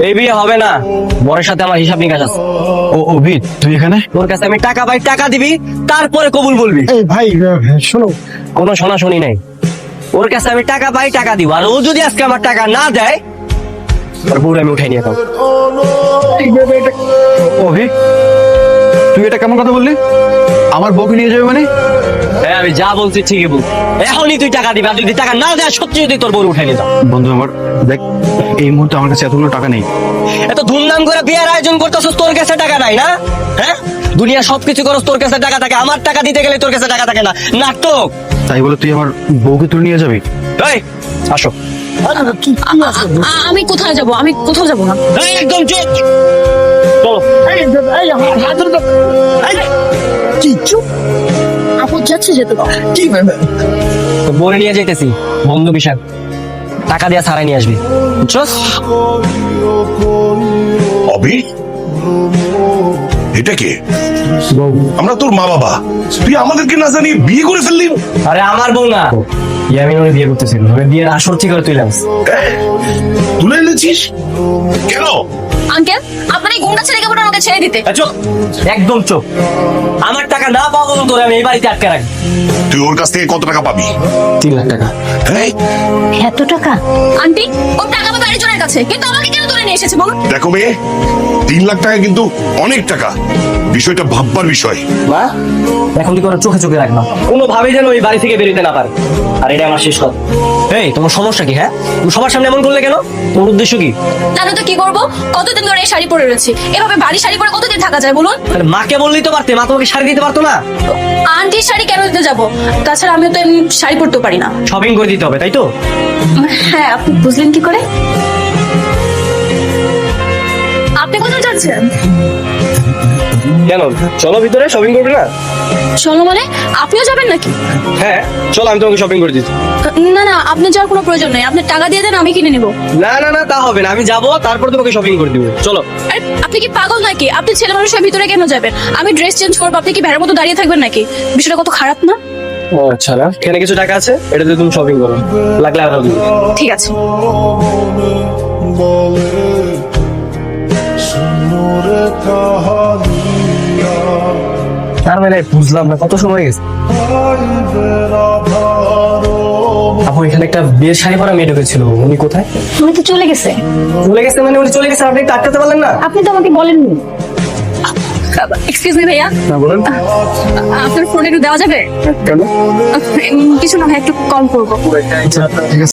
এই বিয়ে হবে না, বরের সাথে আমার হিসাব নিকাশ আছে। ও অভি, তুই এখানে? তোর কাছে আমি টাকা পাই, টাকা দিবি, তারপরে কবুল বলবি। এই ভাই শোনো, কোনো শোনাশুনি নাই। ওর কাছে আমি টাকা পাই, টাকা দিব, আর ও যদি আজকে আমার টাকা না দেয়, ওর বউরে আমি উঠাই নিয়ে যাবো। অভি তুই এটা কেমন কথা বললি? আমার বউকে নিয়ে যাবে মানে? হ্যাঁ, আমি যা বলছি ঠিকই বল। এখনই তুই টাকা দিবি, আর যদি টাকা না দেয় সত্যি যদি তোর বউ উঠাই নিয়ে যাও। বন্ধু আমার দেখ, এই মুহূর্তে আমার কাছে এতগুলো টাকা নেই। এত ধুমধাম করে বিয়ের আয়োজন করতেছস, তোর কাছে টাকা নাই না? হ্যাঁ, দুনিয়া সবকিছু করস, তোর কাছে টাকা থাকে, আমার টাকা দিতে গেলে তোর কাছে টাকা থাকে না। নাটক। তাই বলে তুই আমার বউকে তুলে নিয়ে যাবি? এই আসো। আমি কোথায় যাব? আমি কোথাও যাব না। এই একদম চুপ। চলো। কি চুপ? আপু যাচ্ছে যেতে দাও। কি তো বলে নিয়ে যাইতেছি, বন্ধু বিশাল টাকা দিয়ে ছাড়াই নিয়ে আসবি, বুঝছস? অভি, এটা কে? আমরা তোর মা বাবা, তুই আমাদেরকে না জানিয়ে বিয়ে করে ফেললি? আরে আমার বউ না, ইয়ামিন ওরে বিয়ে করতেছিল, ওরে বিয়ের আসর ঠিক করে তুইলাম। তুলে এনেছিস কেন? আঙ্কেল, আপনার এই গুন্ডা ছেলেকে বলে আমাকে ছেড়ে দিতে। চুপ, একদম চুপ। আমার টাকা না পাওয়া পর্যন্ত তোরে আমি এই বাড়িতে আটকে রাখি। তুই ওর কাছ থেকে কত টাকা পাবি? 3 লাখ টাকা। এই, এত টাকা? আন্টি, ও টাকা পাবে আরেকজনের কাছে, কিন্তু আমাকে কেন ধরে নিয়ে এসেছে বলো? দেখো মেয়ে, 3 লাখ টাকা কিন্তু অনেক টাকা, বিষয়টা ভাববার বিষয়। মা, এখন তুই কোনো চোখে চোখে রাখবা, কোনোভাবেই যেন এই বাড়ি থেকে বেরোতে না পারে। আর এটা আমার শেষ কথা। এই, তোমার সমস্যা কি? হ্যাঁ, তুমি সবার সামনে এমন করলে কেন? তোমার উদ্দেশ্য কি? জানো তো কি করবো? কতদিন ধরে এই শাড়ি পরে রয়েছি, এভাবে বাড়ি শাড়ি পরে কতদিন থাকা যায় বলুন? তাহলে মাকে বললেই তো পারতে, মা তোমাকে শাড়ি দিতে পারতো না? আন্টির শাড়ি কেন দিতে যাবো? তাছাড়া আমিও তো এমনি শাড়ি পরতেও পারি না। শপিং করে দিতে হবে, তাই তো? হ্যাঁ, আপনি বুঝলেন কি করে? আপনি কোথায় যাচ্ছেন? কেন, চলো ভিতরে, শপিং করবে না? চলো মানে? আপনিও যাবেন নাকি? হ্যাঁ চলো, আমি তোমাকে শপিং করে দিচ্ছি। না না, আপনি যাওয়ার কোনো প্রয়োজন নেই, আপনি টাকা দিয়ে দেন, আমি কিনে নিবো। না না না, তা হবে না, আমি যাবো তারপর তোমাকে শপিং করে দিব। চলো। আরে আপনি কি পাগল নাকি? আপনি ছেলে মানুষের ভিতরে কেন যাবেন? আমি ড্রেস চেঞ্জ করবো, আপনি কি ভেড়ার মতো দাঁড়িয়ে থাকবেন নাকি? বিষয়টা কত খারাপ না? ও আচ্ছা, না এখানে কিছু টাকা আছে, এটাতে তুমি শপিং করো, লাগলে আরো দিবো। ঠিক আছে। তার মানে বুঝলাম না, কত সময় গেছে? আপু, এখানে একটা বিয়ের শাড়ি পরা মেয়ে ঢুকেছিল, উনি কোথায়? উনি তো চলে গেছে। চলে গেছে মানে? উনি চলে গেছে, আপনি একটু আটকাতে পারলেন না? আপনি তো আমাকে বলেননি। এক্সকিউজ মি ভাইয়া, না বলেন। আপনার ফোনে একটু দেওয়া যাবে? কেন? কিছু না ভাই, একটু কল করবো। আচ্ছা, ঠিক আছে।